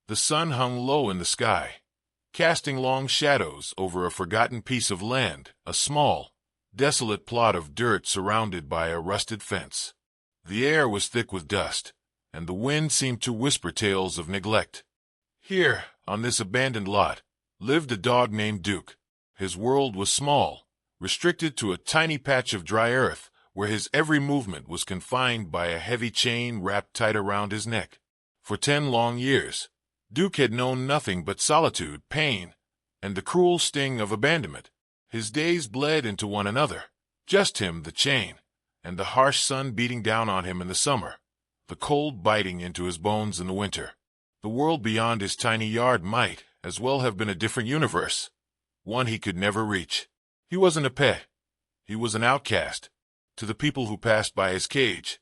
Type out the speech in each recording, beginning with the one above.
The sun hung low in the sky, casting long shadows over a forgotten piece of land, a small, desolate plot of dirt surrounded by a rusted fence. The air was thick with dust, and the wind seemed to whisper tales of neglect. Here, on this abandoned lot, lived a dog named Duke. His world was small, restricted to a tiny patch of dry earth, where his every movement was confined by a heavy chain wrapped tight around his neck. For 10 long years, Duke had known nothing but solitude, pain, and the cruel sting of abandonment. His days bled into one another, just him, the chain, and the harsh sun beating down on him in the summer, the cold biting into his bones in the winter. The world beyond his tiny yard might as well have been a different universe, one he could never reach. He wasn't a pet. He was an outcast. To the people who passed by his cage,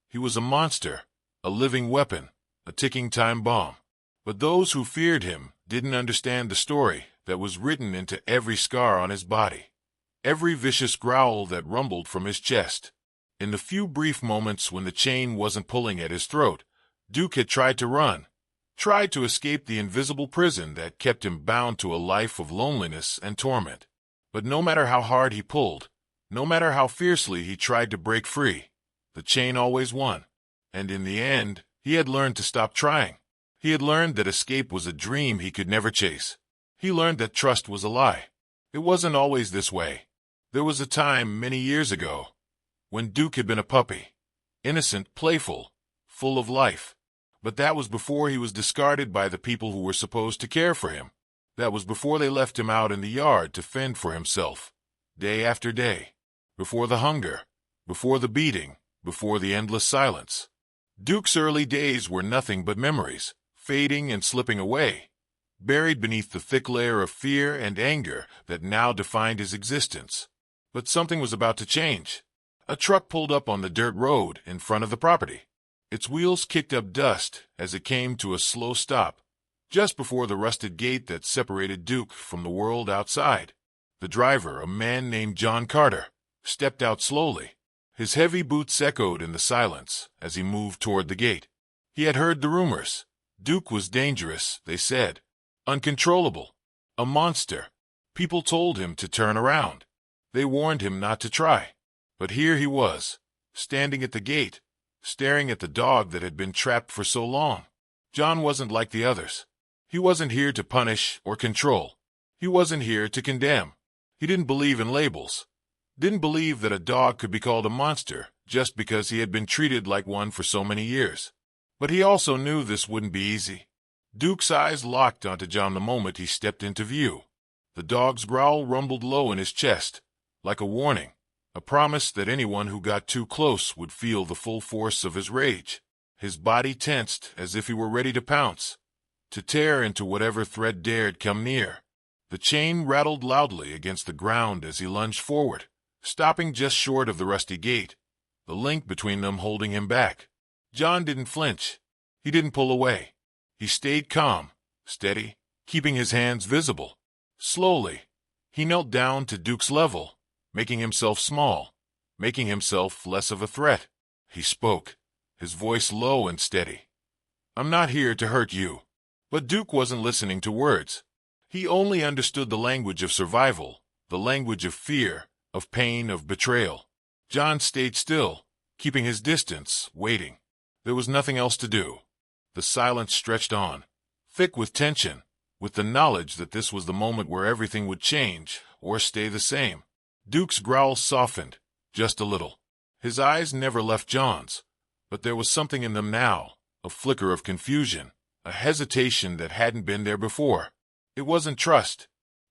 he was a monster, a living weapon, a ticking time bomb. But those who feared him didn't understand the story that was written into every scar on his body, every vicious growl that rumbled from his chest. In the few brief moments when the chain wasn't pulling at his throat, Duke had tried to run, tried to escape the invisible prison that kept him bound to a life of loneliness and torment. But no matter how hard he pulled, no matter how fiercely he tried to break free, the chain always won. And in the end, he had learned to stop trying. He had learned that escape was a dream he could never chase. He learned that trust was a lie. It wasn't always this way. There was a time many years ago when Duke had been a puppy, innocent, playful, full of life. But that was before he was discarded by the people who were supposed to care for him. That was before they left him out in the yard to fend for himself, day after day. Before the hunger, before the beating, before the endless silence. Duke's early days were nothing but memories, fading and slipping away, buried beneath the thick layer of fear and anger that now defined his existence. But something was about to change. A truck pulled up on the dirt road in front of the property. Its wheels kicked up dust as it came to a slow stop, just before the rusted gate that separated Duke from the world outside. The driver, a man named John Carter, stepped out slowly. His heavy boots echoed in the silence as he moved toward the gate. He had heard the rumors. Duke was dangerous, they said. Uncontrollable. A monster. People told him to turn around. They warned him not to try. But here he was, standing at the gate, staring at the dog that had been trapped for so long. John wasn't like the others. He wasn't here to punish or control. He wasn't here to condemn. He didn't believe in labels. Didn't believe that a dog could be called a monster just because he had been treated like one for so many years. But he also knew this wouldn't be easy. Duke's eyes locked onto John the moment he stepped into view. The dog's growl rumbled low in his chest, like a warning, a promise that anyone who got too close would feel the full force of his rage. His body tensed as if he were ready to pounce, to tear into whatever threat dared come near. The chain rattled loudly against the ground as he lunged forward, stopping just short of the rusty gate, the link between them holding him back. John didn't flinch. He didn't pull away. He stayed calm, steady, keeping his hands visible. Slowly, he knelt down to Duke's level, making himself small, making himself less of a threat. He spoke, his voice low and steady. "I'm not here to hurt you." But Duke wasn't listening to words. He only understood the language of survival, the language of fear, of pain, of betrayal. John stayed still, keeping his distance, waiting. There was nothing else to do. The silence stretched on, thick with tension, with the knowledge that this was the moment where everything would change or stay the same. Duke's growl softened, just a little. His eyes never left John's, but there was something in them now, a flicker of confusion, a hesitation that hadn't been there before. It wasn't trust.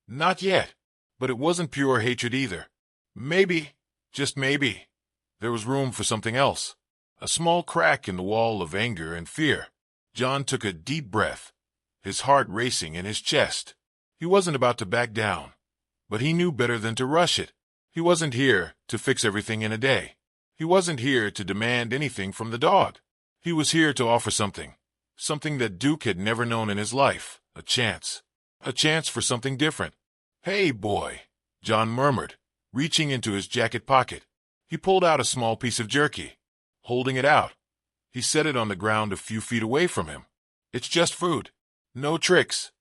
Not yet. But it wasn't pure hatred either. Maybe, just maybe, there was room for something else. A small crack in the wall of anger and fear. John took a deep breath, his heart racing in his chest. He wasn't about to back down, but he knew better than to rush it. He wasn't here to fix everything in a day. He wasn't here to demand anything from the dog. He was here to offer something that Duke had never known in his life, a chance for something different. "Hey, boy," John murmured, reaching into his jacket pocket. He pulled out a small piece of jerky. Holding it out, he set it on the ground a few feet away from him. "It's just food. No tricks.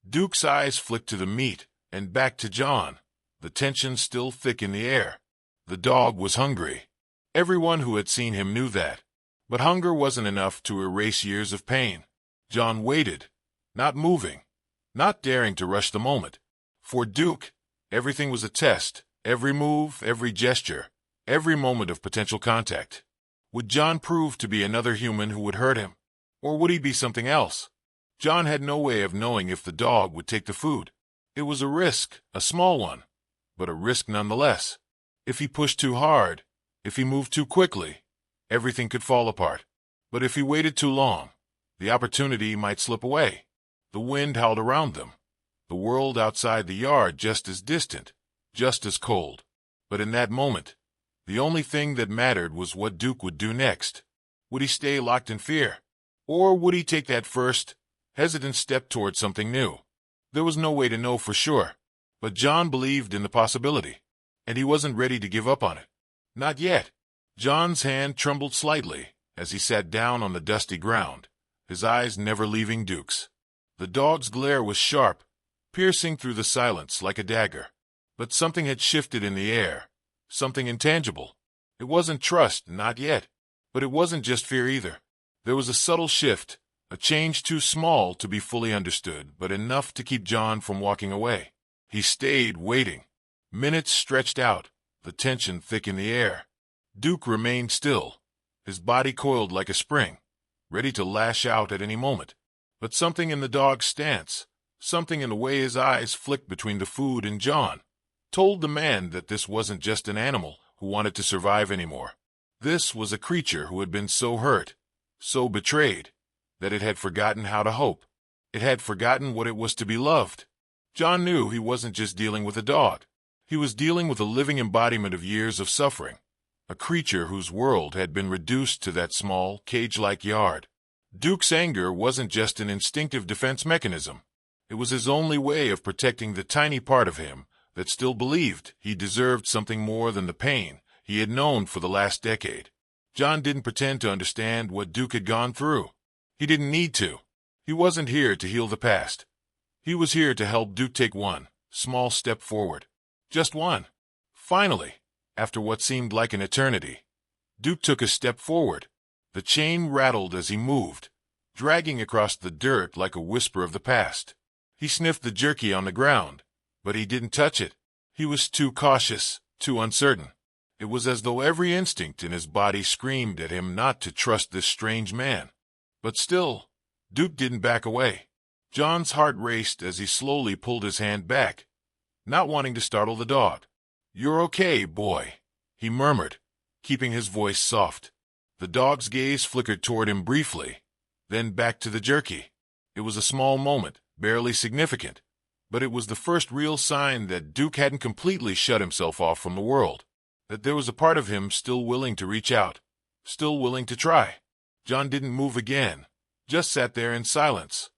Duke's eyes flicked to the meat and back to John, the tension still thick in the air. The dog was hungry. Everyone who had seen him knew that. But hunger wasn't enough to erase years of pain. John waited, not moving, not daring to rush the moment. For Duke, everything was a test, every move, every gesture, every moment of potential contact. Would John prove to be another human who would hurt him? Or would he be something else? John had no way of knowing if the dog would take the food. It was a risk, a small one, but a risk nonetheless. If he pushed too hard, if he moved too quickly, everything could fall apart. But if he waited too long, the opportunity might slip away. The wind howled around them. The world outside the yard just as distant, just as cold. But in that moment, the only thing that mattered was what Duke would do next. Would he stay locked in fear? Or would he take that first, hesitant step toward something new? There was no way to know for sure, but John believed in the possibility, and he wasn't ready to give up on it. Not yet. John's hand trembled slightly as he sat down on the dusty ground, his eyes never leaving Duke's. The dog's glare was sharp, piercing through the silence like a dagger. But something had shifted in the air, something intangible. It wasn't trust, not yet, but it wasn't just fear either. There was a subtle shift, a change too small to be fully understood, but enough to keep John from walking away. He stayed waiting. Minutes stretched out, the tension thick in the air. Duke remained still, his body coiled like a spring, ready to lash out at any moment. But something in the dog's stance, something in the way his eyes flicked between the food and John, told the man that this wasn't just an animal who wanted to survive anymore. This was a creature who had been so hurt, so betrayed, that it had forgotten how to hope. It had forgotten what it was to be loved. John knew he wasn't just dealing with a dog. He was dealing with a living embodiment of years of suffering, a creature whose world had been reduced to that small, cage-like yard. Duke's anger wasn't just an instinctive defense mechanism. It was his only way of protecting the tiny part of him that still believed he deserved something more than the pain he had known for the last decade. John didn't pretend to understand what Duke had gone through. He didn't need to. He wasn't here to heal the past. He was here to help Duke take one small step forward. Just one. Finally, after what seemed like an eternity, Duke took a step forward. The chain rattled as he moved, dragging across the dirt like a whisper of the past. He sniffed the jerky on the ground, but he didn't touch it. He was too cautious, too uncertain. It was as though every instinct in his body screamed at him not to trust this strange man. But still, Duke didn't back away. John's heart raced as he slowly pulled his hand back, not wanting to startle the dog. "You're okay, boy," he murmured, keeping his voice soft. The dog's gaze flickered toward him briefly, then back to the jerky. It was a small moment, barely significant, but it was the first real sign that Duke hadn't completely shut himself off from the world, that there was a part of him still willing to reach out, still willing to try. John didn't move again, just sat there in silence,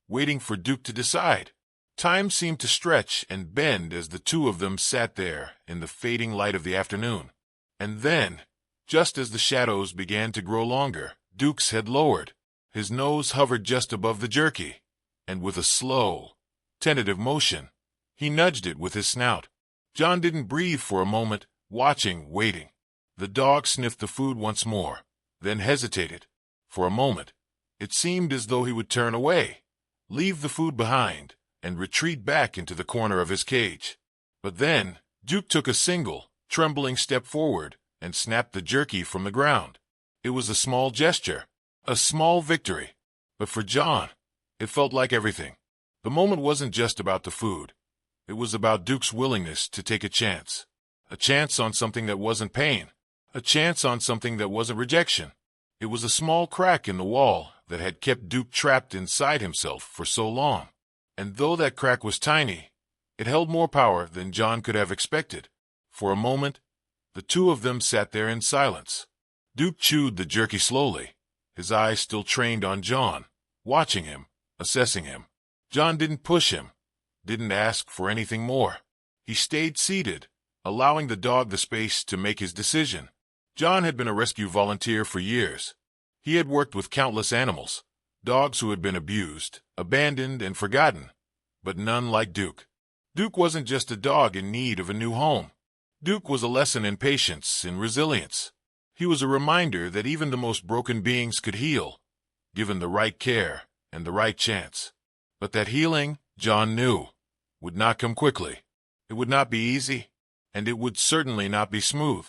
waiting for Duke to decide. Time seemed to stretch and bend as the two of them sat there in the fading light of the afternoon. And then, just as the shadows began to grow longer, Duke's head lowered. His nose hovered just above the jerky, and with a slow, tentative motion, he nudged it with his snout. John didn't breathe for a moment, watching, waiting. The dog sniffed the food once more, then hesitated. For a moment, it seemed as though he would turn away, leave the food behind, and retreat back into the corner of his cage. But then, Duke took a single, trembling step forward and snapped the jerky from the ground. It was a small gesture, a small victory. But for John, it felt like everything. The moment wasn't just about the food. It was about Duke's willingness to take a chance on something that wasn't pain, a chance on something that wasn't rejection. It was a small crack in the wall that had kept Duke trapped inside himself for so long. And though that crack was tiny, it held more power than John could have expected. For a moment, the two of them sat there in silence. Duke chewed the jerky slowly, his eyes still trained on John, watching him, assessing him. John didn't push him, didn't ask for anything more. He stayed seated, allowing the dog the space to make his decision. John had been a rescue volunteer for years. He had worked with countless animals, Dogs who had been abused, abandoned, and forgotten, but none like Duke. Duke wasn't just a dog in need of a new home. Duke was a lesson in patience, in resilience. He was a reminder that even the most broken beings could heal, given the right care and the right chance. But that healing, John knew, would not come quickly. It would not be easy, and it would certainly not be smooth.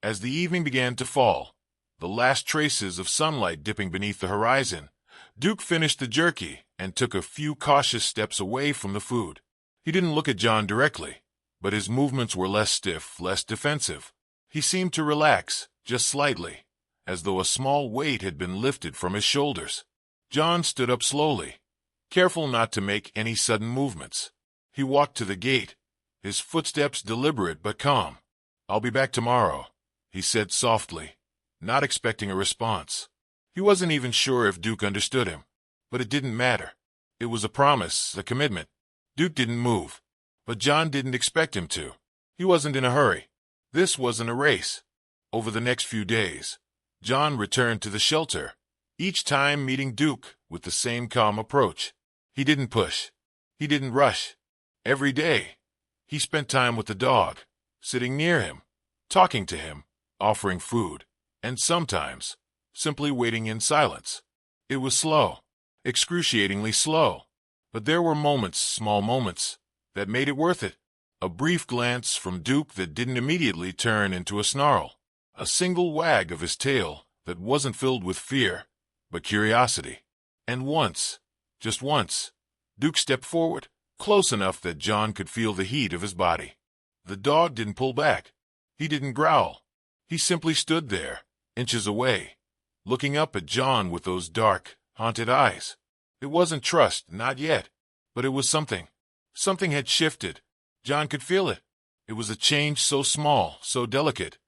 As the evening began to fall, the last traces of sunlight dipping beneath the horizon, Duke finished the jerky and took a few cautious steps away from the food. He didn't look at John directly, but his movements were less stiff, less defensive. He seemed to relax, just slightly, as though a small weight had been lifted from his shoulders. John stood up slowly, careful not to make any sudden movements. He walked to the gate, his footsteps deliberate but calm. "I'll be back tomorrow," he said softly, not expecting a response. He wasn't even sure if Duke understood him, but it didn't matter. It was a promise, a commitment. Duke didn't move, but John didn't expect him to. He wasn't in a hurry. This wasn't a race. Over the next few days, John returned to the shelter, each time meeting Duke with the same calm approach. He didn't push. He didn't rush. Every day, he spent time with the dog, sitting near him, talking to him, offering food, and sometimes simply waiting in silence. It was slow, excruciatingly slow, but there were moments, small moments, that made it worth it. A brief glance from Duke that didn't immediately turn into a snarl. A single wag of his tail that wasn't filled with fear, but curiosity. And once, just once, Duke stepped forward, close enough that John could feel the heat of his body. The dog didn't pull back. He didn't growl. He simply stood there, inches away, looking up at John with those dark, haunted eyes. It wasn't trust, not yet, but it was something. Something had shifted. John could feel it. It was a change so small, so delicate,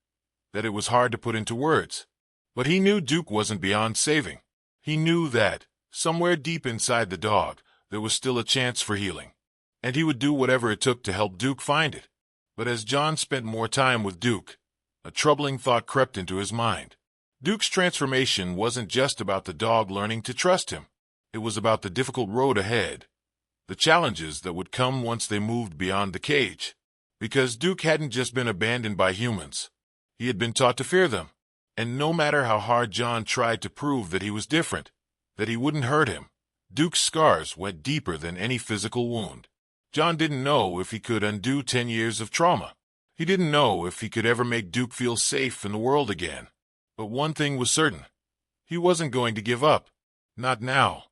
that it was hard to put into words. But he knew Duke wasn't beyond saving. He knew that, somewhere deep inside the dog, there was still a chance for healing. And he would do whatever it took to help Duke find it. But as John spent more time with Duke, a troubling thought crept into his mind. Duke's transformation wasn't just about the dog learning to trust him. It was about the difficult road ahead, the challenges that would come once they moved beyond the cage. Because Duke hadn't just been abandoned by humans. He had been taught to fear them. And no matter how hard John tried to prove that he was different, that he wouldn't hurt him, Duke's scars went deeper than any physical wound. John didn't know if he could undo 10 years of trauma. He didn't know if he could ever make Duke feel safe in the world again. But one thing was certain. He wasn't going to give up. Not now.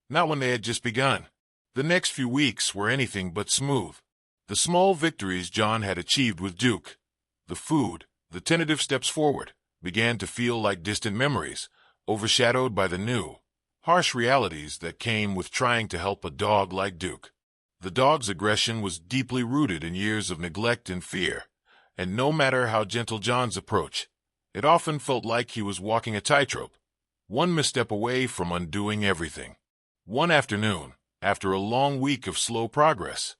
Not when they had just begun. The next few weeks were anything but smooth. The small victories John had achieved with Duke, the food, the tentative steps forward, began to feel like distant memories, overshadowed by the new, harsh realities that came with trying to help a dog like Duke. The dog's aggression was deeply rooted in years of neglect and fear, and no matter how gentle John's approach, it often felt like he was walking a tightrope, one misstep away from undoing everything. One afternoon, after a long week of slow progress,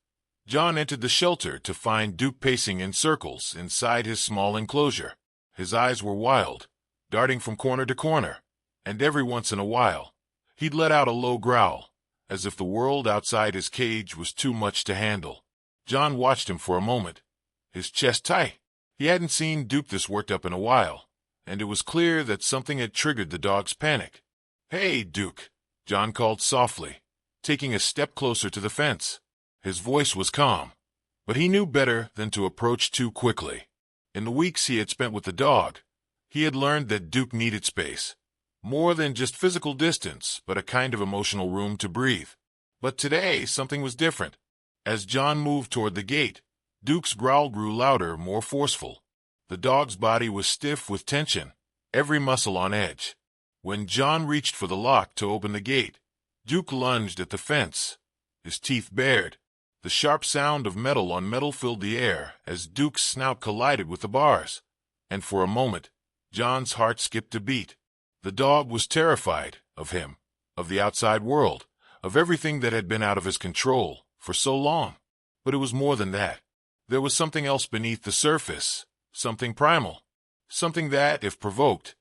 John entered the shelter to find Duke pacing in circles inside his small enclosure. His eyes were wild, darting from corner to corner, and every once in a while, he'd let out a low growl, as if the world outside his cage was too much to handle. John watched him for a moment, his chest tight. He hadn't seen Duke this worked up in a while, and it was clear that something had triggered the dog's panic. "Hey, Duke," John called softly, taking a step closer to the fence. His voice was calm, but he knew better than to approach too quickly. In the weeks he had spent with the dog, he had learned that Duke needed space. More than just physical distance, but a kind of emotional room to breathe. But today, something was different. As John moved toward the gate, Duke's growl grew louder, more forceful. The dog's body was stiff with tension, every muscle on edge. When John reached for the lock to open the gate, Duke lunged at the fence, his teeth bared. The sharp sound of metal on metal filled the air as Duke's snout collided with the bars. And for a moment, John's heart skipped a beat. The dog was terrified of him, of the outside world, of everything that had been out of his control for so long. But it was more than that. There was something else beneath the surface, something primal, something that, if provoked,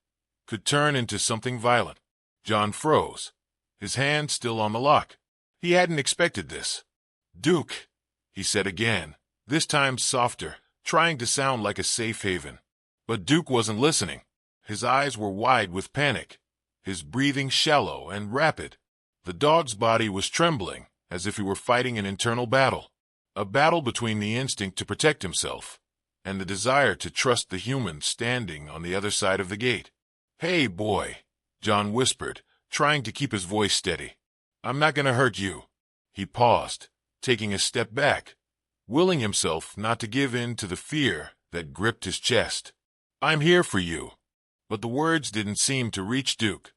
could turn into something violent. John froze, his hand still on the lock. He hadn't expected this. "Duke," he said again, this time softer, trying to sound like a safe haven. But Duke wasn't listening. His eyes were wide with panic, his breathing shallow and rapid. The dog's body was trembling, as if he were fighting an internal battle. A battle between the instinct to protect himself and the desire to trust the human standing on the other side of the gate. "Hey, boy," John whispered, trying to keep his voice steady. "I'm not going to hurt you." He paused, taking a step back, willing himself not to give in to the fear that gripped his chest. "I'm here for you." But the words didn't seem to reach Duke.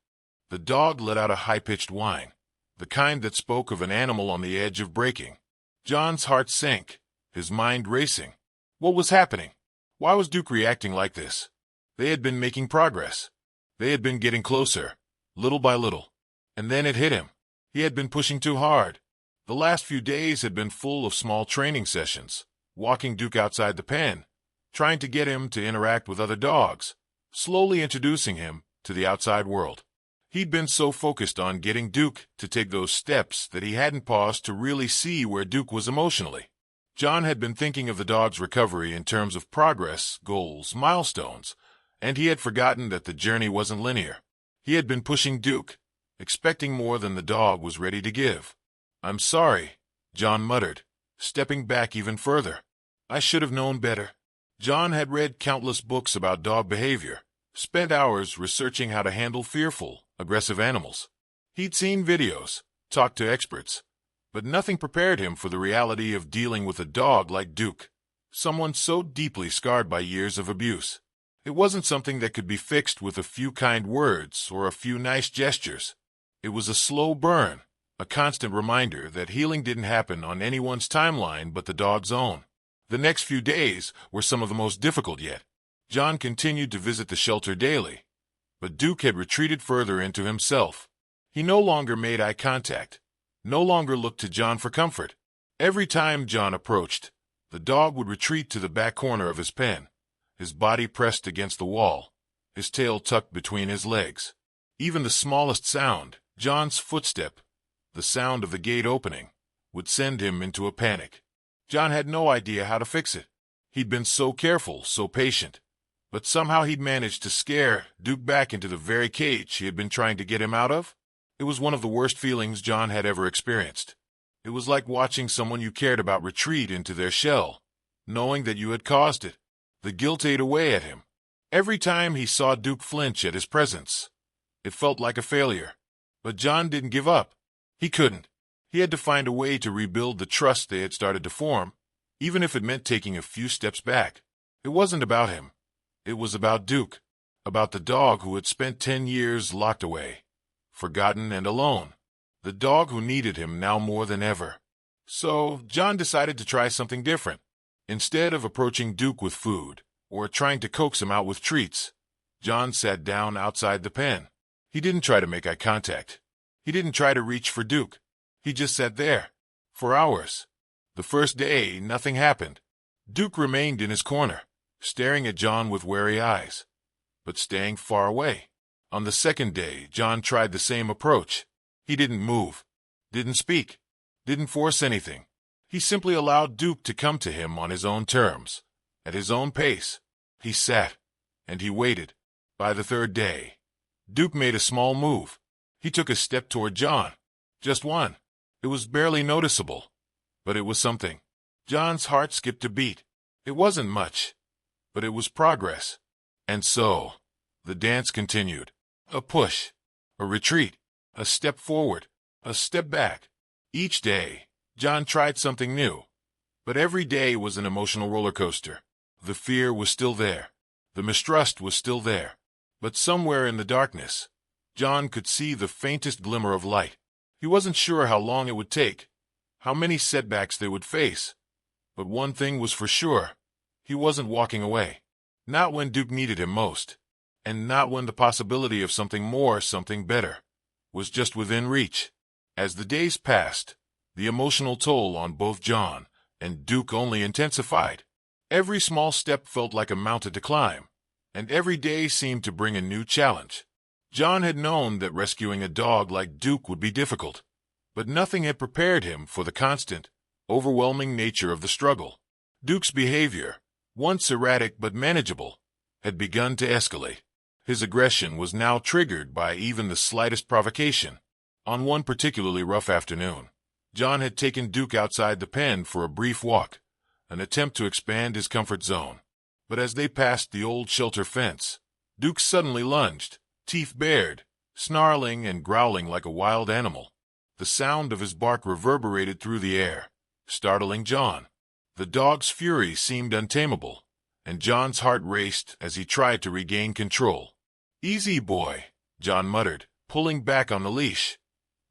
The dog let out a high-pitched whine, the kind that spoke of an animal on the edge of breaking. John's heart sank, his mind racing. What was happening? Why was Duke reacting like this? They had been making progress. They had been getting closer, little by little. And then it hit him. He had been pushing too hard. The last few days had been full of small training sessions, walking Duke outside the pen, trying to get him to interact with other dogs, slowly introducing him to the outside world. He'd been so focused on getting Duke to take those steps that he hadn't paused to really see where Duke was emotionally. John had been thinking of the dog's recovery in terms of progress, goals, milestones, and he had forgotten that the journey wasn't linear. He had been pushing Duke, expecting more than the dog was ready to give. "I'm sorry," John muttered, stepping back even further. "I should have known better." John had read countless books about dog behavior, spent hours researching how to handle fearful, aggressive animals. He'd seen videos, talked to experts, but nothing prepared him for the reality of dealing with a dog like Duke, someone so deeply scarred by years of abuse. It wasn't something that could be fixed with a few kind words or a few nice gestures. It was a slow burn, a constant reminder that healing didn't happen on anyone's timeline but the dog's own. The next few days were some of the most difficult yet. John continued to visit the shelter daily, but Duke had retreated further into himself. He no longer made eye contact, no longer looked to John for comfort. Every time John approached, the dog would retreat to the back corner of his pen, his body pressed against the wall, his tail tucked between his legs. Even the smallest sound, John's footstep, the sound of the gate opening, would send him into a panic. John had no idea how to fix it. He'd been so careful, so patient, but somehow he'd managed to scare Duke back into the very cage he had been trying to get him out of. It was one of the worst feelings John had ever experienced. It was like watching someone you cared about retreat into their shell, knowing that you had caused it. The guilt ate away at him. Every time he saw Duke flinch at his presence, it felt like a failure. But John didn't give up. He couldn't. He had to find a way to rebuild the trust they had started to form, even if it meant taking a few steps back. It wasn't about him. It was about Duke, about the dog who had spent 10 years locked away, forgotten and alone, the dog who needed him now more than ever. So John decided to try something different. Instead of approaching Duke with food or trying to coax him out with treats, John sat down outside the pen. He didn't try to make eye contact. He didn't try to reach for Duke. He just sat there, for hours. The first day, nothing happened. Duke remained in his corner, staring at John with wary eyes, but staying far away. On the second day, John tried the same approach. He didn't move, didn't speak, didn't force anything. He simply allowed Duke to come to him on his own terms, at his own pace. He sat, and he waited. By the third day, Duke made a small move. He took a step toward John. Just one. It was barely noticeable, but it was something. John's heart skipped a beat. It wasn't much, but it was progress. And so, the dance continued. A push, a retreat, a step forward, a step back. Each day, John tried something new, but every day was an emotional roller coaster. The fear was still there. The mistrust was still there. But somewhere in the darkness, John could see the faintest glimmer of light. He wasn't sure how long it would take, how many setbacks they would face, but one thing was for sure. He wasn't walking away. Not when Duke needed him most, and not when the possibility of something more, something better, was just within reach. As the days passed, the emotional toll on both John and Duke only intensified. Every small step felt like a mountain to climb, and every day seemed to bring a new challenge. John had known that rescuing a dog like Duke would be difficult, but nothing had prepared him for the constant, overwhelming nature of the struggle. Duke's behavior, once erratic but manageable, had begun to escalate. His aggression was now triggered by even the slightest provocation. On one particularly rough afternoon, John had taken Duke outside the pen for a brief walk, an attempt to expand his comfort zone. But as they passed the old shelter fence, Duke suddenly lunged, teeth bared, snarling and growling like a wild animal. The sound of his bark reverberated through the air, startling John. The dog's fury seemed untamable, and John's heart raced as he tried to regain control. "Easy, boy," John muttered, pulling back on the leash.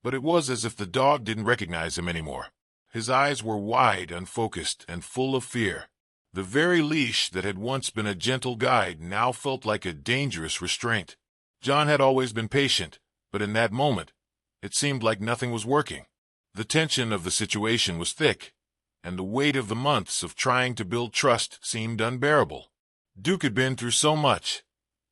But it was as if the dog didn't recognize him anymore. His eyes were wide, unfocused, and full of fear. The very leash that had once been a gentle guide now felt like a dangerous restraint. John had always been patient, but in that moment, it seemed like nothing was working. The tension of the situation was thick, and the weight of the months of trying to build trust seemed unbearable. Duke had been through so much,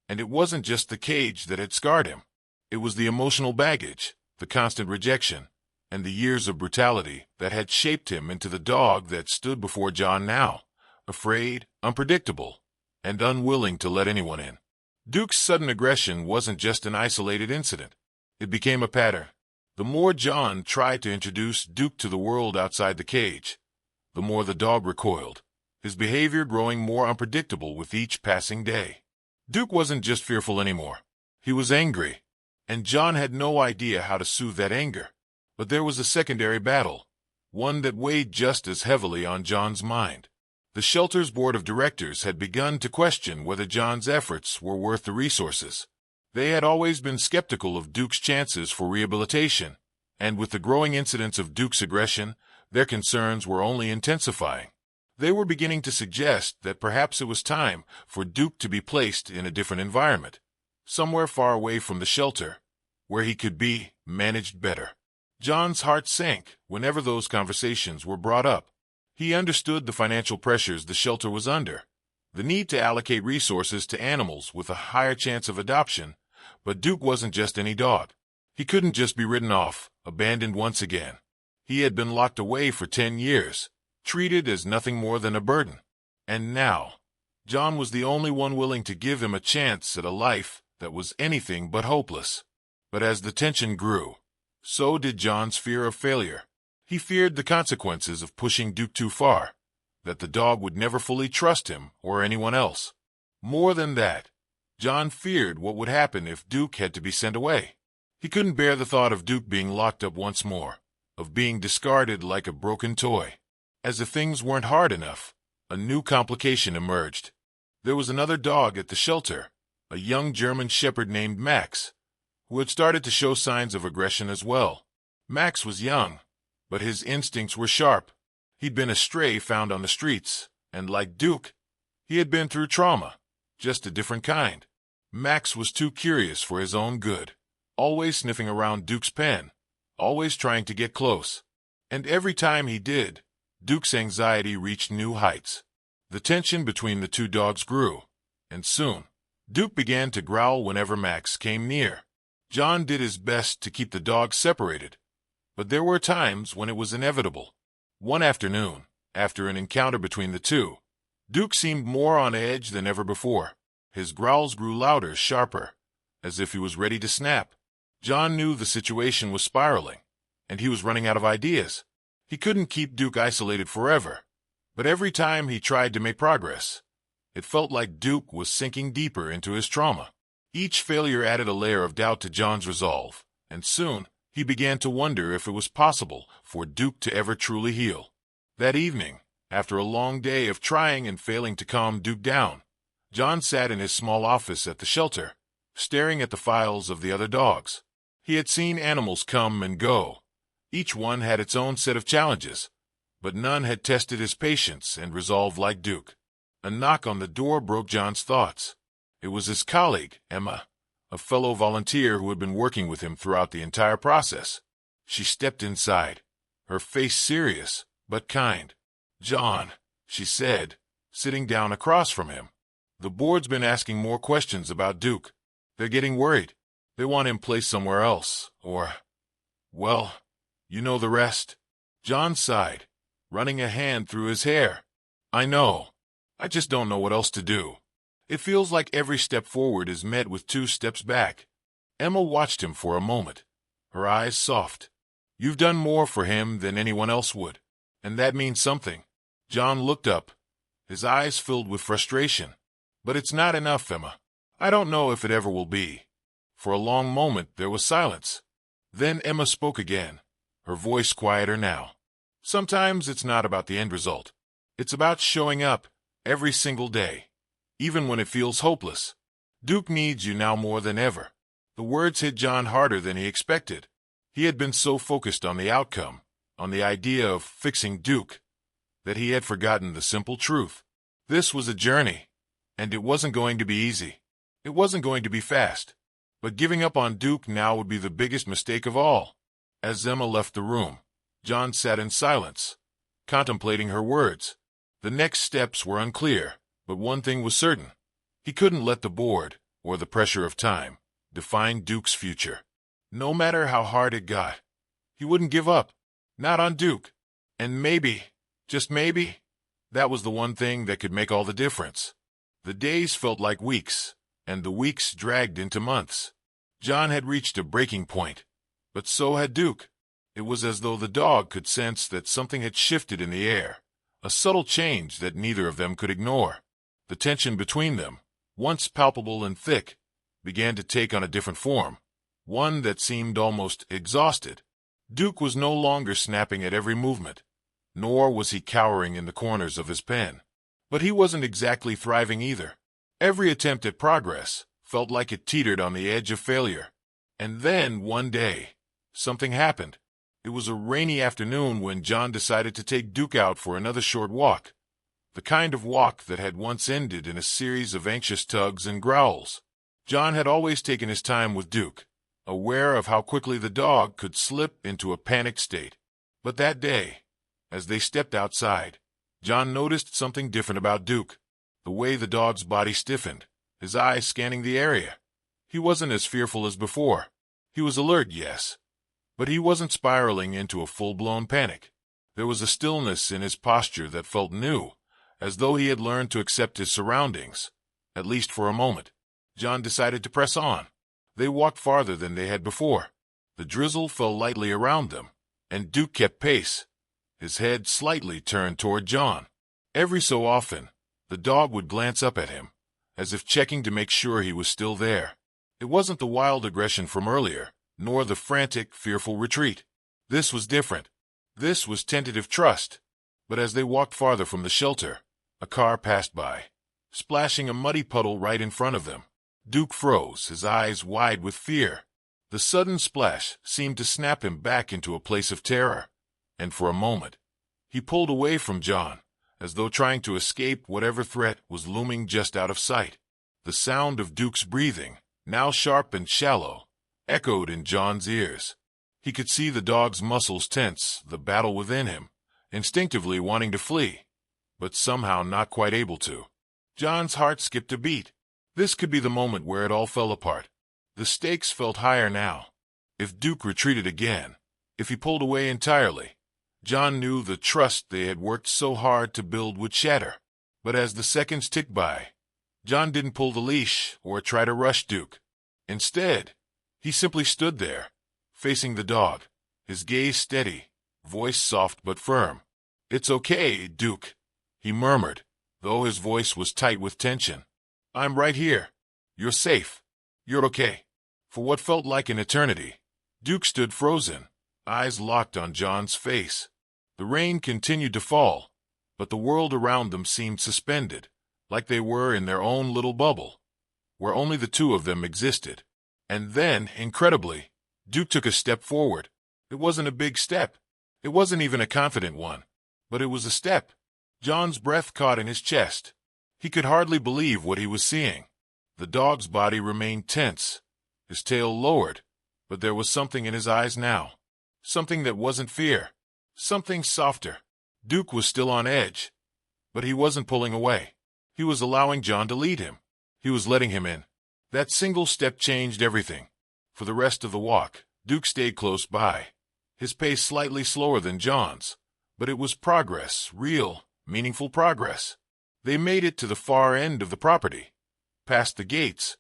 and it wasn't just the cage that had scarred him. It was the emotional baggage, the constant rejection, and the years of brutality that had shaped him into the dog that stood before John now, afraid, unpredictable, and unwilling to let anyone in. Duke's sudden aggression wasn't just an isolated incident. It became a pattern. The more John tried to introduce Duke to the world outside the cage, the more the dog recoiled, his behavior growing more unpredictable with each passing day. Duke wasn't just fearful anymore. He was angry, and John had no idea how to soothe that anger. But there was a secondary battle, one that weighed just as heavily on John's mind. The shelter's board of directors had begun to question whether John's efforts were worth the resources. They had always been skeptical of Duke's chances for rehabilitation, and with the growing incidents of Duke's aggression, their concerns were only intensifying. They were beginning to suggest that perhaps it was time for Duke to be placed in a different environment, somewhere far away from the shelter, where he could be managed better. John's heart sank whenever those conversations were brought up. He understood the financial pressures the shelter was under, the need to allocate resources to animals with a higher chance of adoption, but Duke wasn't just any dog. He couldn't just be written off, abandoned once again. He had been locked away for 10 years, treated as nothing more than a burden. And now, John was the only one willing to give him a chance at a life that was anything but hopeless. But as the tension grew, so did John's fear of failure. He feared the consequences of pushing Duke too far, that the dog would never fully trust him or anyone else. More than that, John feared what would happen if Duke had to be sent away. He couldn't bear the thought of Duke being locked up once more, of being discarded like a broken toy. As if things weren't hard enough, a new complication emerged. There was another dog at the shelter, a young German shepherd named Max, who had started to show signs of aggression as well. Max was young, but his instincts were sharp. He'd been a stray found on the streets, and like Duke, he had been through trauma, just a different kind. Max was too curious for his own good, always sniffing around Duke's pen, always trying to get close. And every time he did, Duke's anxiety reached new heights. The tension between the two dogs grew, and soon, Duke began to growl whenever Max came near. John did his best to keep the dogs separated, but there were times when it was inevitable. One afternoon, after an encounter between the two, Duke seemed more on edge than ever before. His growls grew louder, sharper, as if he was ready to snap. John knew the situation was spiraling, and he was running out of ideas. He couldn't keep Duke isolated forever, but every time he tried to make progress, it felt like Duke was sinking deeper into his trauma. Each failure added a layer of doubt to John's resolve, and soon, he began to wonder if it was possible for Duke to ever truly heal. That evening, after a long day of trying and failing to calm Duke down, John sat in his small office at the shelter, staring at the files of the other dogs. He had seen animals come and go. Each one had its own set of challenges, but none had tested his patience and resolve like Duke. A knock on the door broke John's thoughts. It was his colleague, Emma, a fellow volunteer who had been working with him throughout the entire process. She stepped inside, her face serious, but kind. "John," she said, sitting down across from him. "The board's been asking more questions about Duke. They're getting worried." They want him placed somewhere else, or, well, you know the rest. John sighed, running a hand through his hair. I know. I just don't know what else to do. It feels like every step forward is met with 2 steps back. Emma watched him for a moment, her eyes soft. You've done more for him than anyone else would, and that means something. John looked up, his eyes filled with frustration. But it's not enough, Emma. I don't know if it ever will be. For a long moment there was silence. Then Emma spoke again, her voice quieter now. Sometimes it's not about the end result. It's about showing up every single day, even when it feels hopeless. Duke needs you now more than ever. The words hit John harder than he expected. He had been so focused on the outcome, on the idea of fixing Duke, that he had forgotten the simple truth. This was a journey, and it wasn't going to be easy. It wasn't going to be fast. But giving up on Duke now would be the biggest mistake of all. As Emma left the room, John sat in silence, contemplating her words. The next steps were unclear, but one thing was certain. He couldn't let the board, or the pressure of time, define Duke's future. No matter how hard it got, he wouldn't give up. Not on Duke. And maybe, just maybe, that was the one thing that could make all the difference. The days felt like weeks, and the weeks dragged into months. John had reached a breaking point, but so had Duke. It was as though the dog could sense that something had shifted in the air, a subtle change that neither of them could ignore. The tension between them, once palpable and thick, began to take on a different form, one that seemed almost exhausted. Duke was no longer snapping at every movement, nor was he cowering in the corners of his pen. But he wasn't exactly thriving either. Every attempt at progress felt like it teetered on the edge of failure. And then, one day, something happened. It was a rainy afternoon when John decided to take Duke out for another short walk, the kind of walk that had once ended in a series of anxious tugs and growls. John had always taken his time with Duke, aware of how quickly the dog could slip into a panicked state. But that day, as they stepped outside, John noticed something different about Duke. The way the dog's body stiffened, his eyes scanning the area. He wasn't as fearful as before. He was alert, yes, but he wasn't spiraling into a full-blown panic. There was a stillness in his posture that felt new, as though he had learned to accept his surroundings, at least for a moment. John decided to press on. They walked farther than they had before. The drizzle fell lightly around them, and Duke kept pace, his head slightly turned toward John. Every so often, the dog would glance up at him, as if checking to make sure he was still there. It wasn't the wild aggression from earlier, nor the frantic, fearful retreat. This was different. This was tentative trust. But as they walked farther from the shelter, a car passed by, splashing a muddy puddle right in front of them. Duke froze, his eyes wide with fear. The sudden splash seemed to snap him back into a place of terror, and for a moment, he pulled away from John, as though trying to escape whatever threat was looming just out of sight. The sound of Duke's breathing, now sharp and shallow, echoed in John's ears. He could see the dog's muscles tense, the battle within him, instinctively wanting to flee, but somehow not quite able to. John's heart skipped a beat. This could be the moment where it all fell apart. The stakes felt higher now. If Duke retreated again, if he pulled away entirely, John knew the trust they had worked so hard to build would shatter. But as the seconds ticked by, John didn't pull the leash or try to rush Duke. Instead, he simply stood there, facing the dog, his gaze steady, voice soft but firm. "It's okay, Duke," he murmured, though his voice was tight with tension. "I'm right here. You're safe. You're okay." For what felt like an eternity, Duke stood frozen, eyes locked on John's face. The rain continued to fall, but the world around them seemed suspended, like they were in their own little bubble, where only the two of them existed. And then, incredibly, Duke took a step forward. It wasn't a big step. It wasn't even a confident one. But it was a step. John's breath caught in his chest. He could hardly believe what he was seeing. The dog's body remained tense, his tail lowered, but there was something in his eyes now. Something that wasn't fear. Something softer. Duke was still on edge, but he wasn't pulling away. He was allowing John to lead him. He was letting him in. That single step changed everything. For the rest of the walk, Duke stayed close by, his pace slightly slower than John's, but it was progress, real, meaningful progress. They made it to the far end of the property, past the gates,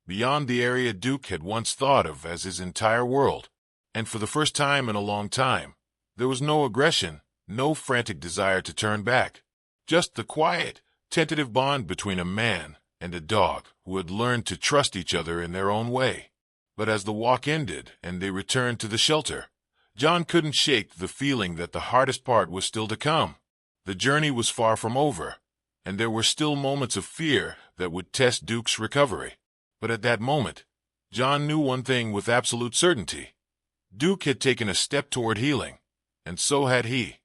beyond the area Duke had once thought of as his entire world. And for the first time in a long time, there was no aggression, no frantic desire to turn back. Just the quiet, tentative bond between a man and a dog who had learned to trust each other in their own way. But as the walk ended and they returned to the shelter, John couldn't shake the feeling that the hardest part was still to come. The journey was far from over, and there were still moments of fear that would test Duke's recovery. But at that moment, John knew one thing with absolute certainty. Duke had taken a step toward healing, and so had he.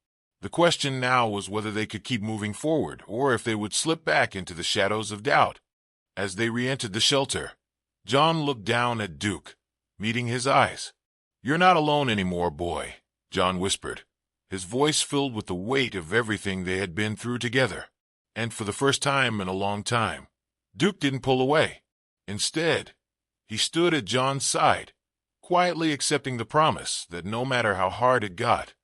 The question now was whether they could keep moving forward or if they would slip back into the shadows of doubt. As they re-entered the shelter, John looked down at Duke, meeting his eyes. "You're not alone anymore, boy," John whispered, his voice filled with the weight of everything they had been through together. And for the first time in a long time, Duke didn't pull away. Instead, he stood at John's side, quietly accepting the promise that no matter how hard it got,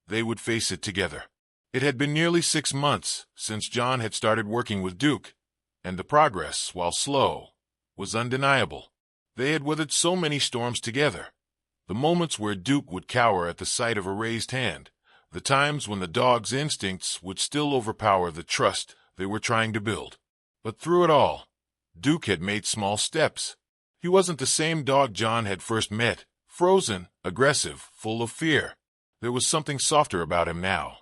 they would face it together. It had been nearly 6 months since John had started working with Duke, and the progress, while slow, was undeniable. They had weathered so many storms together. The moments where Duke would cower at the sight of a raised hand, the times when the dog's instincts would still overpower the trust they were trying to build. But through it all, Duke had made small steps. He wasn't the same dog John had first met, frozen, aggressive, full of fear. There was something softer about him now,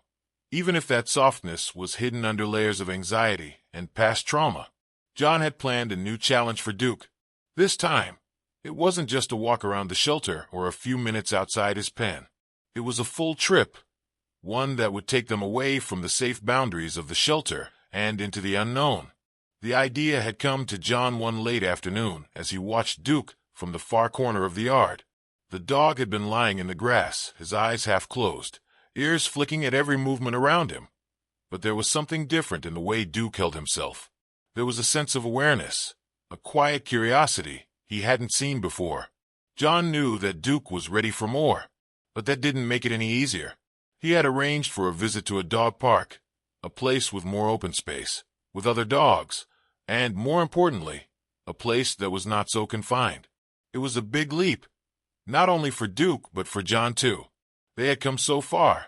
even if that softness was hidden under layers of anxiety and past trauma. John had planned a new challenge for Duke. This time, it wasn't just a walk around the shelter or a few minutes outside his pen. It was a full trip, one that would take them away from the safe boundaries of the shelter and into the unknown. The idea had come to John one late afternoon as he watched Duke from the far corner of the yard. The dog had been lying in the grass, his eyes half closed, ears flicking at every movement around him. But there was something different in the way Duke held himself. There was a sense of awareness, a quiet curiosity he hadn't seen before. John knew that Duke was ready for more, but that didn't make it any easier. He had arranged for a visit to a dog park, a place with more open space, with other dogs, and, more importantly, a place that was not so confined. It was a big leap, not only for Duke but for John too. They had come so far,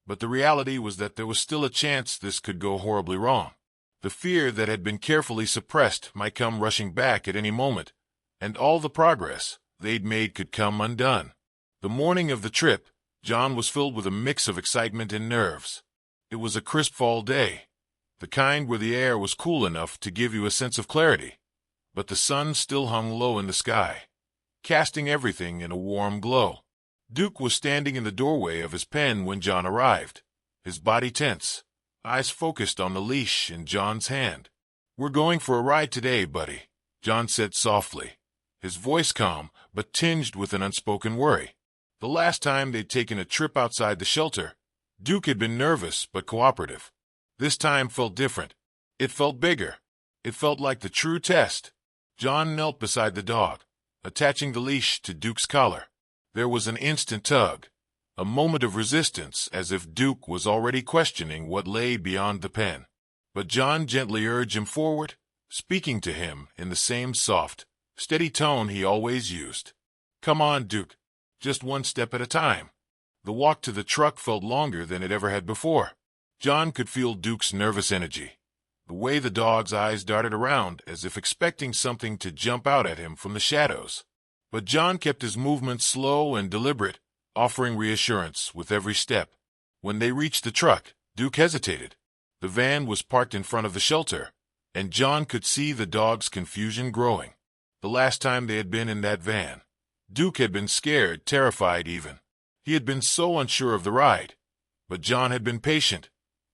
but the reality was that there was still a chance this could go horribly wrong. The fear that had been carefully suppressed might come rushing back at any moment, and all the progress they'd made could come undone. The morning of the trip, John was filled with a mix of excitement and nerves. It was a crisp fall day, the kind where the air was cool enough to give you a sense of clarity, but the sun still hung low in the sky, casting everything in a warm glow. Duke was standing in the doorway of his pen when John arrived, his body tense, eyes focused on the leash in John's hand. "We're going for a ride today, buddy," John said softly, his voice calm but tinged with an unspoken worry. The last time they'd taken a trip outside the shelter, Duke had been nervous but cooperative. This time felt different. It felt bigger. It felt like the true test. John knelt beside the dog, attaching the leash to Duke's collar. There was an instant tug, a moment of resistance as if Duke was already questioning what lay beyond the pen. But John gently urged him forward, speaking to him in the same soft, steady tone he always used. "Come on, Duke. Just one step at a time." The walk to the truck felt longer than it ever had before. John could feel Duke's nervous energy, the way the dog's eyes darted around as if expecting something to jump out at him from the shadows. But John kept his movements slow and deliberate, offering reassurance with every step. When they reached the truck, Duke hesitated. The van was parked in front of the shelter, and John could see the dog's confusion growing. The last time they had been in that van, Duke had been scared, terrified even. He had been so unsure of the ride, but John had been patient,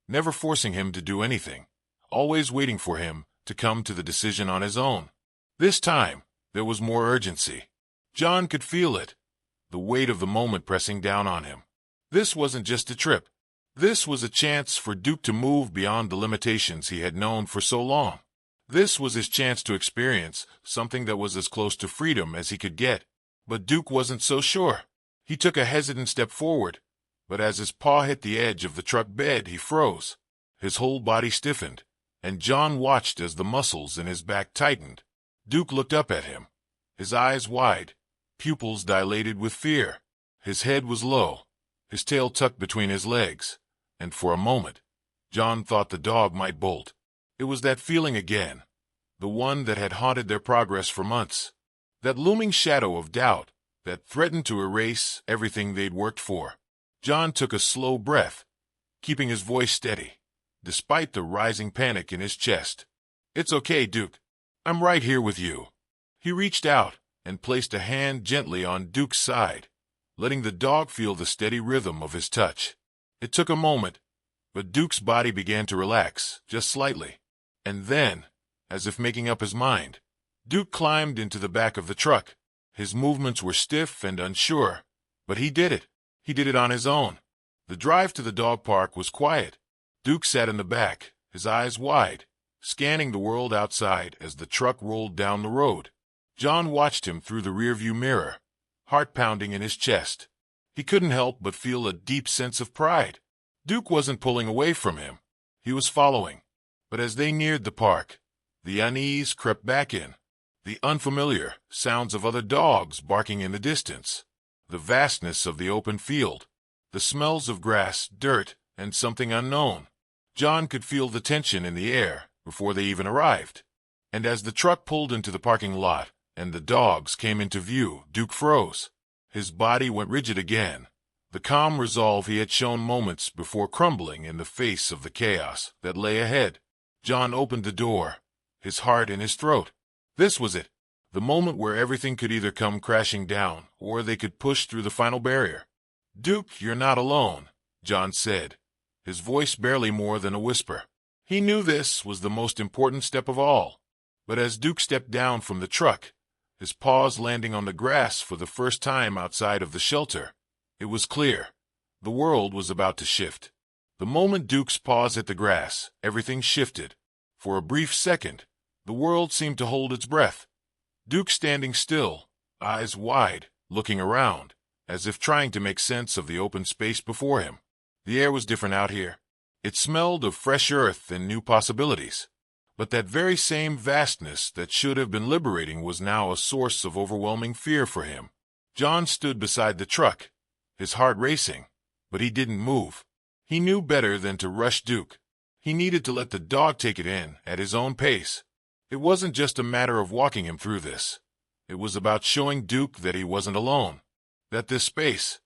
never forcing him to do anything, always waiting for him to come to the decision on his own. This time, there was more urgency. John could feel it, the weight of the moment pressing down on him. This wasn't just a trip. This was a chance for Duke to move beyond the limitations he had known for so long. This was his chance to experience something that was as close to freedom as he could get. But Duke wasn't so sure. He took a hesitant step forward, but as his paw hit the edge of the truck bed, he froze. His whole body stiffened, and John watched as the muscles in his back tightened. Duke looked up at him, his eyes wide, pupils dilated with fear. His head was low, his tail tucked between his legs, and for a moment, John thought the dog might bolt. It was that feeling again, the one that had haunted their progress for months. That looming shadow of doubt that threatened to erase everything they'd worked for. John took a slow breath, keeping his voice steady, despite the rising panic in his chest. "It's okay, Duke. I'm right here with you." He reached out and placed a hand gently on Duke's side, letting the dog feel the steady rhythm of his touch. It took a moment, but Duke's body began to relax, just slightly. And then, as if making up his mind, Duke climbed into the back of the truck. His movements were stiff and unsure, but he did it. He did it on his own. The drive to the dog park was quiet. Duke sat in the back, his eyes wide, scanning the world outside as the truck rolled down the road. John watched him through the rearview mirror, heart pounding in his chest. He couldn't help but feel a deep sense of pride. Duke wasn't pulling away from him. He was following. But as they neared the park, the unease crept back in. The unfamiliar sounds of other dogs barking in the distance. The vastness of the open field. The smells of grass, dirt, and something unknown. John could feel the tension in the air before they even arrived. And as the truck pulled into the parking lot and the dogs came into view, Duke froze. His body went rigid again. The calm resolve he had shown moments before crumbling in the face of the chaos that lay ahead. John opened the door, his heart in his throat. This was it, the moment where everything could either come crashing down or they could push through the final barrier. "Duke, you're not alone," John said, his voice barely more than a whisper. He knew this was the most important step of all. But as Duke stepped down from the truck, his paws landing on the grass for the first time outside of the shelter, it was clear. The world was about to shift. The moment Duke's paws hit the grass, everything shifted. For a brief second, the world seemed to hold its breath. Duke standing still, eyes wide, looking around, as if trying to make sense of the open space before him. The air was different out here. It smelled of fresh earth and new possibilities. But that very same vastness that should have been liberating was now a source of overwhelming fear for him. John stood beside the truck, his heart racing, but he didn't move. He knew better than to rush Duke. He needed to let the dog take it in at his own pace. It wasn't just a matter of walking him through this. It was about showing Duke that he wasn't alone. That this space,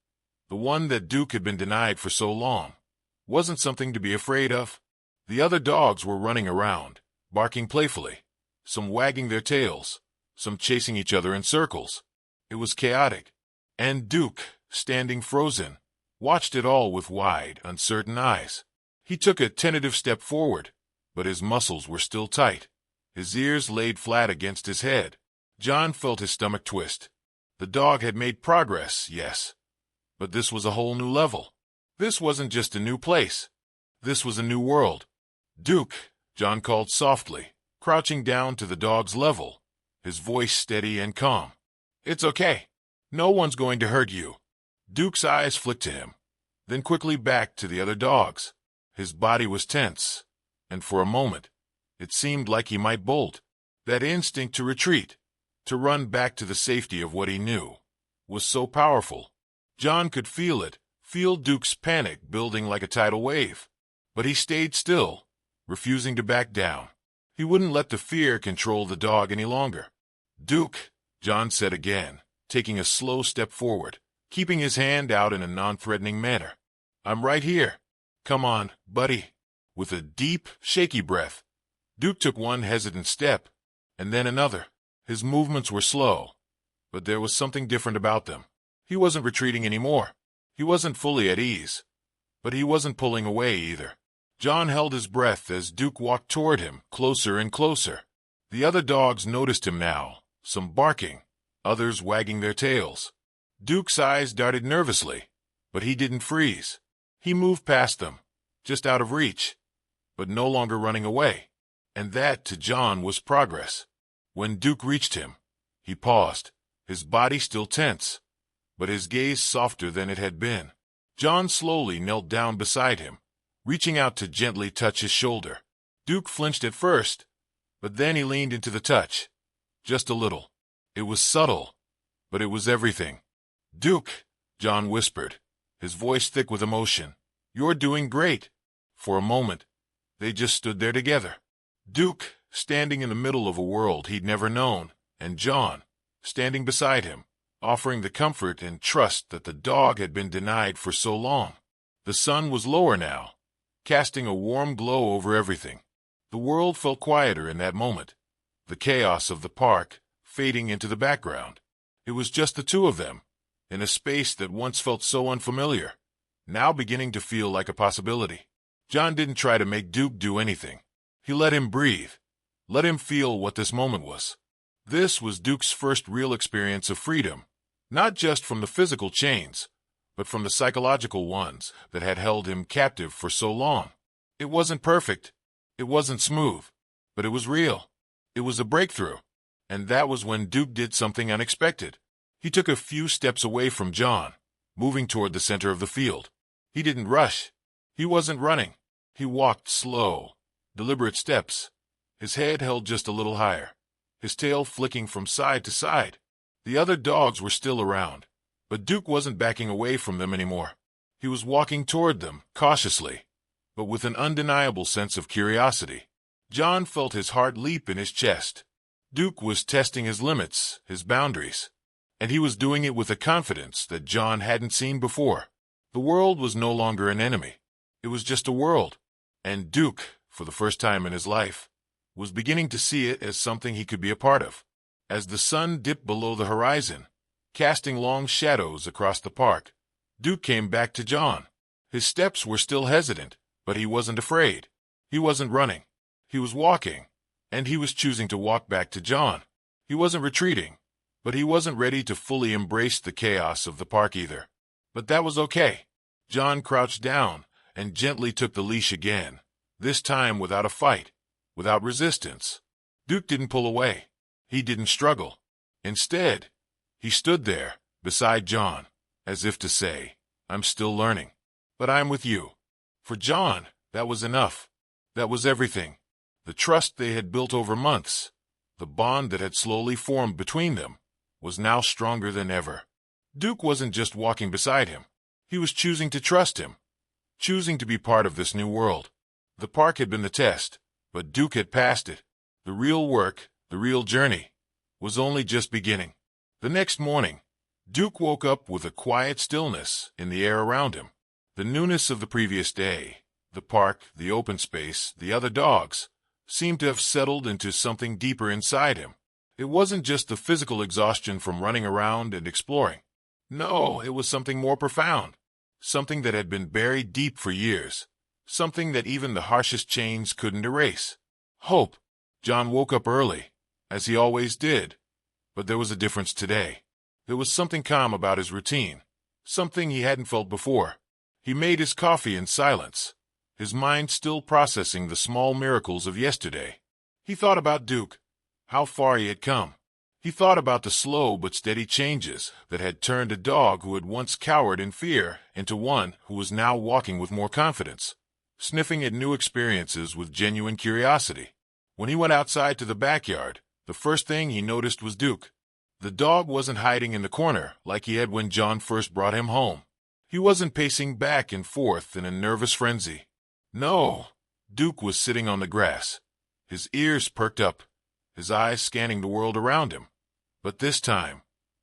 the one that Duke had been denied for so long, wasn't something to be afraid of. The other dogs were running around, barking playfully, some wagging their tails, some chasing each other in circles. It was chaotic. And Duke, standing frozen, watched it all with wide, uncertain eyes. He took a tentative step forward, but his muscles were still tight. His ears laid flat against his head. John felt his stomach twist. The dog had made progress, yes. But this was a whole new level. This wasn't just a new place. This was a new world. "Duke," John called softly, crouching down to the dog's level, his voice steady and calm. "It's okay. No one's going to hurt you." Duke's eyes flicked to him, then quickly back to the other dogs. His body was tense, and for a moment, it seemed like he might bolt. That instinct to retreat, to run back to the safety of what he knew, was so powerful. John could feel it, feel Duke's panic building like a tidal wave. But he stayed still, refusing to back down. He wouldn't let the fear control the dog any longer. "Duke," John said again, taking a slow step forward, keeping his hand out in a non-threatening manner. "I'm right here. Come on, buddy." With a deep, shaky breath, Duke took one hesitant step, and then another. His movements were slow, but there was something different about them. He wasn't retreating anymore. He wasn't fully at ease, but he wasn't pulling away either. John held his breath as Duke walked toward him, closer and closer. The other dogs noticed him now, some barking, others wagging their tails. Duke's eyes darted nervously, but he didn't freeze. He moved past them, just out of reach, but no longer running away. And that, to John, was progress. When Duke reached him, he paused, his body still tense, but his gaze softer than it had been. John slowly knelt down beside him, reaching out to gently touch his shoulder. Duke flinched at first, but then he leaned into the touch. Just a little. It was subtle, but it was everything. "Duke," John whispered, his voice thick with emotion, "you're doing great." For a moment, they just stood there together. Duke, standing in the middle of a world he'd never known, and John, standing beside him, offering the comfort and trust that the dog had been denied for so long. The sun was lower now, casting a warm glow over everything. The world felt quieter in that moment, the chaos of the park fading into the background. It was just the two of them, in a space that once felt so unfamiliar, now beginning to feel like a possibility. John didn't try to make Duke do anything. He let him breathe, let him feel what this moment was. This was Duke's first real experience of freedom, not just from the physical chains, but from the psychological ones that had held him captive for so long. It wasn't perfect, it wasn't smooth, but it was real. It was a breakthrough, and that was when Duke did something unexpected. He took a few steps away from John, moving toward the center of the field. He didn't rush. He wasn't running. He walked slow, deliberate steps, his head held just a little higher, his tail flicking from side to side. The other dogs were still around, but Duke wasn't backing away from them anymore. He was walking toward them, cautiously, but with an undeniable sense of curiosity. John felt his heart leap in his chest. Duke was testing his limits, his boundaries, and he was doing it with a confidence that John hadn't seen before. The world was no longer an enemy. It was just a world, and Duke, for the first time in his life, was beginning to see it as something he could be a part of. As the sun dipped below the horizon, casting long shadows across the park, Duke came back to John. His steps were still hesitant, but he wasn't afraid. He wasn't running. He was walking, and he was choosing to walk back to John. He wasn't retreating, but he wasn't ready to fully embrace the chaos of the park either. But that was okay. John crouched down and gently took the leash again, this time without a fight, without resistance. Duke didn't pull away. He didn't struggle. Instead, he stood there, beside John, as if to say, "I'm still learning, but I'm with you." For John, that was enough. That was everything. The trust they had built over months, the bond that had slowly formed between them, was now stronger than ever. Duke wasn't just walking beside him. He was choosing to trust him, choosing to be part of this new world. The park had been the test, but Duke had passed it. The real work, the real journey, was only just beginning. The next morning, Duke woke up with a quiet stillness in the air around him. The newness of the previous day, the park, the open space, the other dogs, seemed to have settled into something deeper inside him. It wasn't just the physical exhaustion from running around and exploring. No, it was something more profound, something that had been buried deep for years, something that even the harshest chains couldn't erase. Hope. John woke up early, as he always did, but there was a difference today. There was something calm about his routine, something he hadn't felt before. He made his coffee in silence, his mind still processing the small miracles of yesterday. He thought about Duke, how far he had come. He thought about the slow but steady changes that had turned a dog who had once cowered in fear into one who was now walking with more confidence, sniffing at new experiences with genuine curiosity. When he went outside to the backyard, the first thing he noticed was Duke. The dog wasn't hiding in the corner like he had when John first brought him home. He wasn't pacing back and forth in a nervous frenzy. No, Duke was sitting on the grass, his ears perked up, his eyes scanning the world around him. But this time,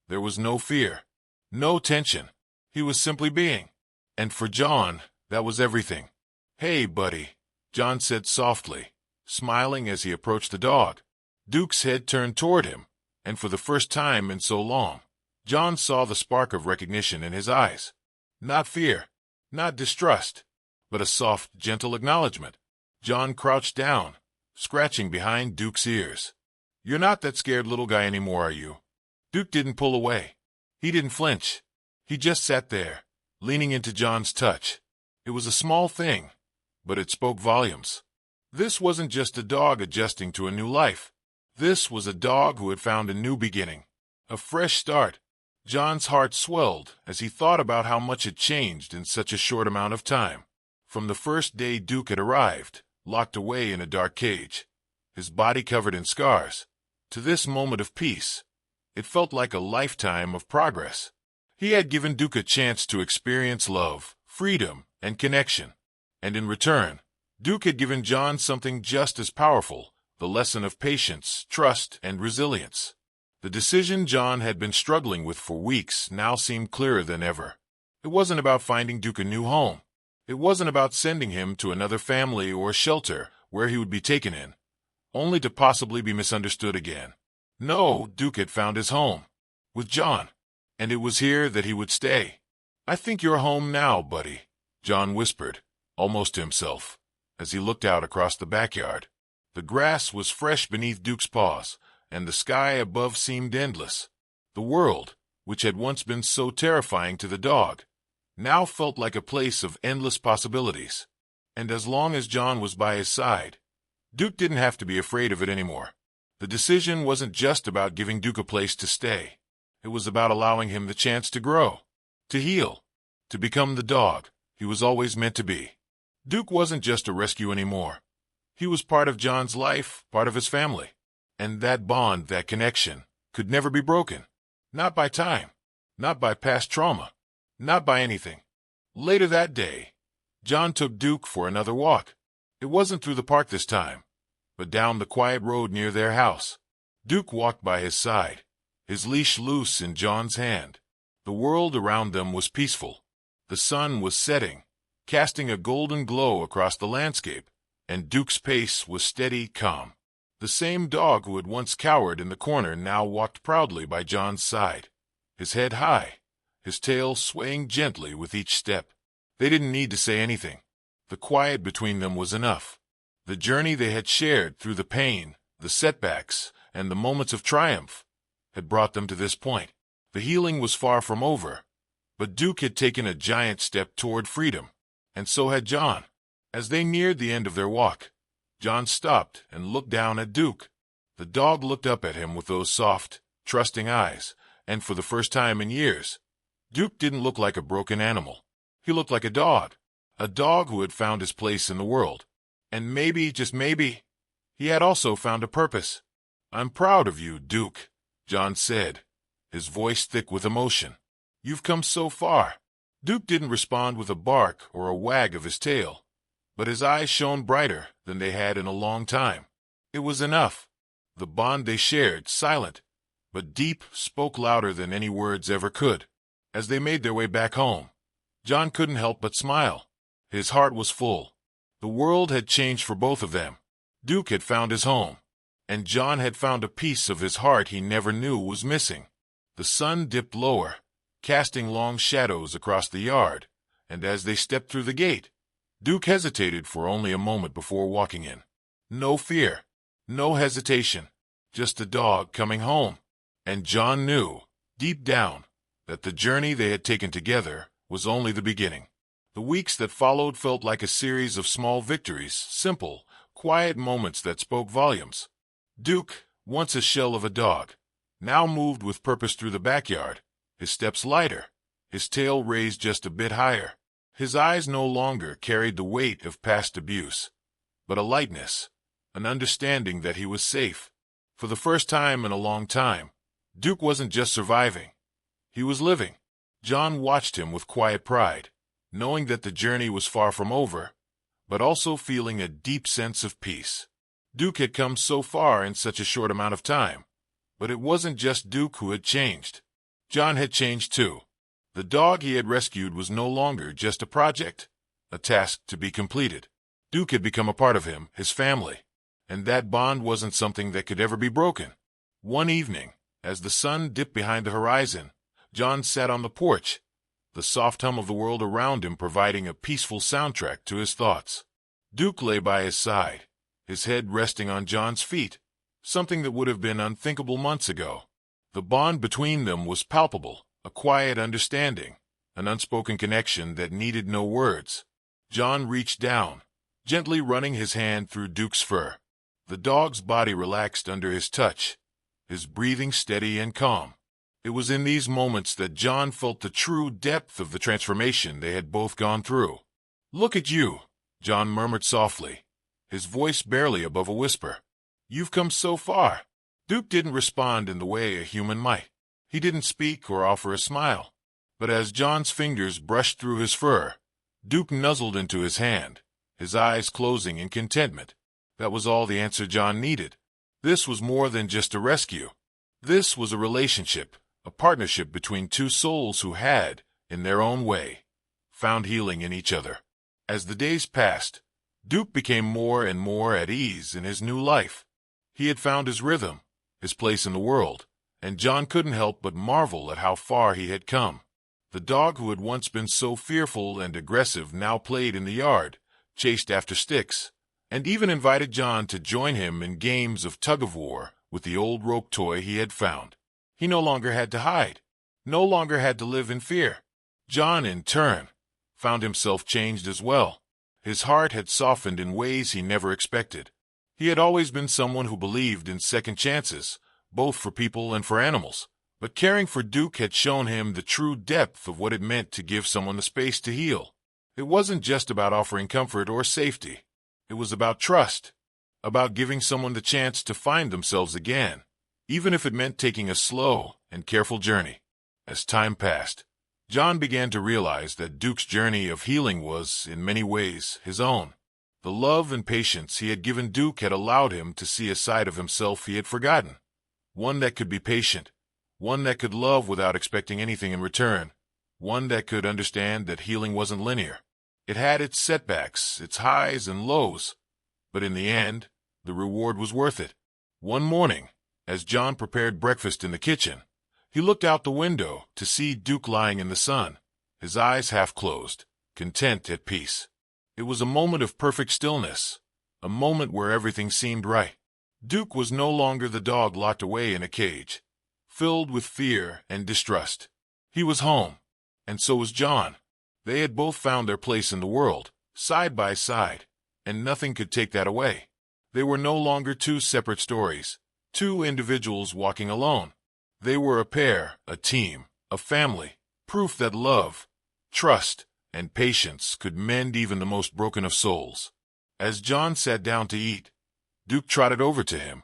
there was no fear, no tension. He was simply being. And for John, that was everything. "Hey, buddy," John said softly, smiling as he approached the dog. Duke's head turned toward him, and for the first time in so long, John saw the spark of recognition in his eyes. Not fear, not distrust, but a soft, gentle acknowledgement. John crouched down, scratching behind Duke's ears. "You're not that scared little guy anymore, are you?" Duke didn't pull away. He didn't flinch. He just sat there, leaning into John's touch. It was a small thing, but it spoke volumes. This wasn't just a dog adjusting to a new life. This was a dog who had found a new beginning, A fresh start. John's heart swelled as he thought about how much had changed in such a short amount of time. From the first day Duke had arrived, locked away in a dark cage, his body covered in scars, to this moment of peace, it felt like a lifetime of progress. He had given Duke a chance to experience love, freedom, and connection. And in return, Duke had given John something just as powerful, the lesson of patience, trust, and resilience. The decision John had been struggling with for weeks now seemed clearer than ever. It wasn't about finding Duke a new home. It wasn't about sending him to another family or shelter where he would be taken in, only to possibly be misunderstood again. No, Duke had found his home, with John, and it was here that he would stay. "I think you're home now, buddy," John whispered, almost to himself, as he looked out across the backyard. The grass was fresh beneath Duke's paws, and the sky above seemed endless. The world, which had once been so terrifying to the dog, now felt like a place of endless possibilities. And as long as John was by his side, Duke didn't have to be afraid of it anymore. The decision wasn't just about giving Duke a place to stay. It was about allowing him the chance to grow, to heal, to become the dog he was always meant to be. Duke wasn't just a rescue anymore. He was part of John's life, part of his family. And that bond, that connection, could never be broken. Not by time, not by past trauma, not by anything. Later that day, John took Duke for another walk. It wasn't through the park this time, but down the quiet road near their house. Duke walked by his side, his leash loose in John's hand. The world around them was peaceful. The sun was setting, casting a golden glow across the landscape, and Duke's pace was steady, calm. The same dog who had once cowered in the corner now walked proudly by John's side, his head high, his tail swaying gently with each step. They didn't need to say anything. The quiet between them was enough. The journey they had shared through the pain, the setbacks, and the moments of triumph had brought them to this point. The healing was far from over, but Duke had taken a giant step toward freedom, and so had John. As they neared the end of their walk, John stopped and looked down at Duke. The dog looked up at him with those soft, trusting eyes, and for the first time in years, Duke didn't look like a broken animal. He looked like a dog who had found his place in the world. And maybe, just maybe, he had also found a purpose. "I'm proud of you, Duke," John said, his voice thick with emotion. "You've come so far." Duke didn't respond with a bark or a wag of his tail, but his eyes shone brighter than they had in a long time. It was enough. The bond they shared, silent but deep, spoke louder than any words ever could. As they made their way back home, John couldn't help but smile. His heart was full. The world had changed for both of them. Duke had found his home, and John had found a piece of his heart he never knew was missing. The sun dipped lower, casting long shadows across the yard, and as they stepped through the gate, Duke hesitated for only a moment before walking in. No fear, no hesitation, just the dog coming home. And John knew, deep down, that the journey they had taken together was only the beginning. The weeks that followed felt like a series of small victories, simple, quiet moments that spoke volumes. Duke, once a shell of a dog, now moved with purpose through the backyard, his steps lighter, his tail raised just a bit higher. His eyes no longer carried the weight of past abuse, but a lightness, an understanding that he was safe. For the first time in a long time, Duke wasn't just surviving. He was living. John watched him with quiet pride, knowing that the journey was far from over, but also feeling a deep sense of peace. Duke had come so far in such a short amount of time, but it wasn't just Duke who had changed. John had changed too. The dog he had rescued was no longer just a project, a task to be completed. Duke had become a part of him, his family, and that bond wasn't something that could ever be broken. One evening, as the sun dipped behind the horizon, John sat on the porch, the soft hum of the world around him providing a peaceful soundtrack to his thoughts. Duke lay by his side, his head resting on John's feet, something that would have been unthinkable months ago. The bond between them was palpable, a quiet understanding, an unspoken connection that needed no words. John reached down, gently running his hand through Duke's fur. The dog's body relaxed under his touch, his breathing steady and calm. It was in these moments that John felt the true depth of the transformation they had both gone through. "Look at you," John murmured softly, his voice barely above a whisper. "You've come so far." Duke didn't respond in the way a human might. He didn't speak or offer a smile. But as John's fingers brushed through his fur, Duke nuzzled into his hand, his eyes closing in contentment. That was all the answer John needed. This was more than just a rescue. This was a relationship, a partnership between two souls who had, in their own way, found healing in each other. As the days passed, Duke became more and more at ease in his new life. He had found his rhythm, his place in the world, and John couldn't help but marvel at how far he had come. The dog who had once been so fearful and aggressive now played in the yard, chased after sticks, and even invited John to join him in games of tug-of-war with the old rope toy he had found. He no longer had to hide, no longer had to live in fear. John, in turn, found himself changed as well. His heart had softened in ways he never expected. He had always been someone who believed in second chances, both for people and for animals. But caring for Duke had shown him the true depth of what it meant to give someone the space to heal. It wasn't just about offering comfort or safety. It was about trust, about giving someone the chance to find themselves again, even if it meant taking a slow and careful journey. As time passed, John began to realize that Duke's journey of healing was, in many ways, his own. The love and patience he had given Duke had allowed him to see a side of himself he had forgotten, one that could be patient, one that could love without expecting anything in return, one that could understand that healing wasn't linear. It had its setbacks, its highs and lows, but in the end, the reward was worth it. One morning, as John prepared breakfast in the kitchen, he looked out the window to see Duke lying in the sun, his eyes half closed, content at peace. It was a moment of perfect stillness, a moment where everything seemed right. Duke was no longer the dog locked away in a cage, filled with fear and distrust. He was home, and so was John. They had both found their place in the world, side by side, and nothing could take that away. They were no longer two separate stories, two individuals walking alone. They were a pair, a team, a family, proof that love, trust, and patience could mend even the most broken of souls. As John sat down to eat, Duke trotted over to him,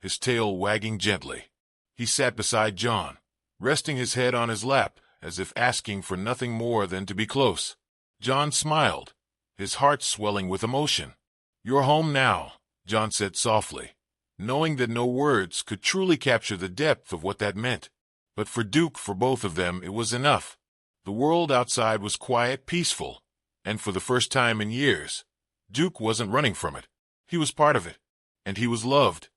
his tail wagging gently. He sat beside John, resting his head on his lap, as if asking for nothing more than to be close. John smiled, his heart swelling with emotion. "You're home now," John said softly, knowing that no words could truly capture the depth of what that meant. But for Duke, for both of them, it was enough. The world outside was quiet, peaceful, and for the first time in years, Duke wasn't running from it. He was part of it, and he was loved.